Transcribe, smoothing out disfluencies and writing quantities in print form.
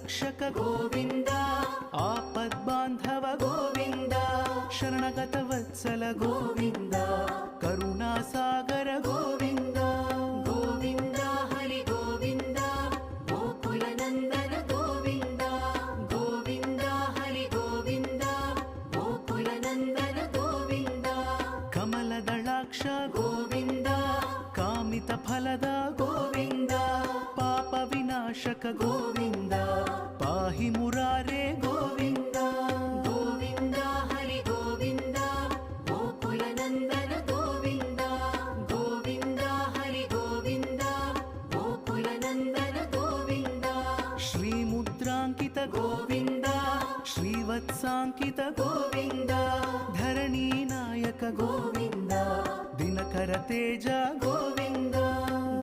रक्षक गोविन्द आपद्बान्धव गोविन्द शरणगत वत्सल गोविन्द करुणासागर गोविन्द गोविन्द हरि गोविन्द गोकुलनन्दन गोविन्द गोविन्द हरि गोविन्द गोकुलनन्दन गोविन्द कमलदलाक्ष गोविन्द कामितफलद गोविन्द पाप विनाशक गोविन्द पाहि मुरारे गोविन्द गोविन्द हरि गोविन्द गोकुलनन्दन गोविन्द गोविन्द हरि गोविन्द गोकुलनन्दन गोविन्द श्रीमुद्राङ्कित गोविन्द श्रीवत्साङ्कित गोविन्द धरणीनायक गोविन्द दिनकर तेज गोविन्द